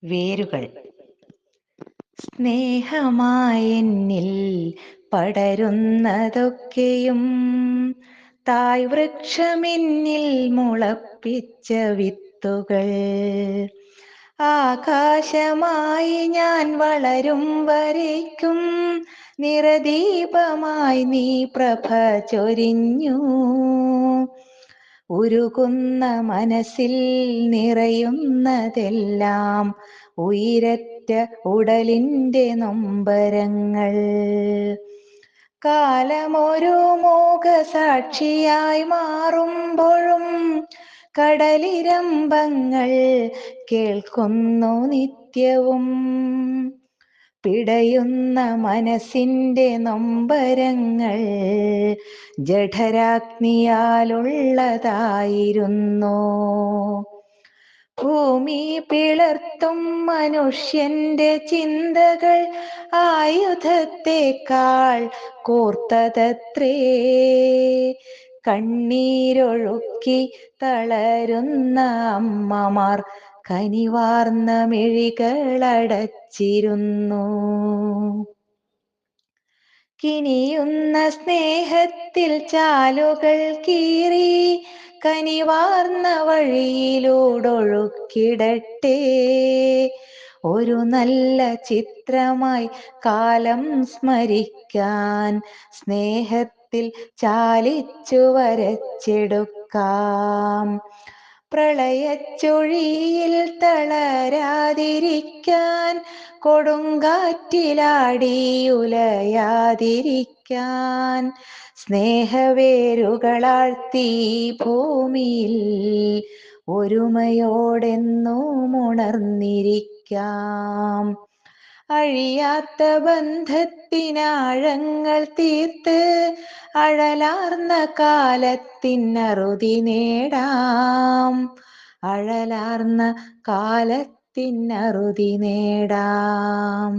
വേരുകൾ സ്നേഹമായെന്നിൽ പടരുന്നതൊക്കെയും തായ് വൃക്ഷമെന്നിൽ മുളപ്പിച്ച വിത്തുകൾ. ആകാശമായി ഞാൻ വളരും വരേക്കും നിറദീപമായി നീ പ്രഭ ചൊരിഞ്ഞു. ഉരുകുന്ന മനസ്സിൽ നിറയുന്നതെല്ലാം ഉയിരറ്റ ഉടലിൻ്റെ നൊമ്പരങ്ങൾ. കാലമൊരു മൂകസാക്ഷിയായി മാറുമ്പോഴും കടലിരമ്പങ്ങൾ കേൾക്കുന്നു നിത്യവും. പിടയുന്ന മനസ്സിൻ്റെ നൊമ്പരങ്ങൾ ജഠരാഗ്നിയാലുള്ളതായിരുന്നു. ഭൂമി പിളർത്തും മനുഷ്യന്റെ ചിന്തകൾ ആയുധത്തെക്കാൾ കൂർത്തതത്രേ. കണ്ണീരൊഴുക്കി തളരുന്ന അമ്മമാർ കനിവാർന്ന മിഴികളടച്ചിരുന്നു. കിനിയുന്ന സ്നേഹത്തിൽ ചാലുകൾ കീറി കനിവാർന്ന വഴിയിലൂടൊഴുക്കിടട്ടെ. ഒരു നല്ല ചിത്രമായി കാലം സ്മരിക്കാൻ സ്നേഹത്തിൽ ചാലിച്ചു വരച്ചെടുക്കാം. പ്രളയച്ചുഴിയിൽ തളരാതിരിക്കാൻ കൊടുങ്കാറ്റിലാടിയുലയാതിരിക്കാൻ സ്നേഹവേരുകളാഴ്ത്തി ഭൂമിയിൽ ഒരുമയോടെന്നും ഉണർന്നിരിക്കാം. അഴിയാത്ത ബന്ധത്തിനാഴങ്ങൾ തീർത്ത് അഴലാർന്ന കാലത്തിനറുതി നേടാം. അഴലാർന്ന കാലത്തിനറുതി നേടാം.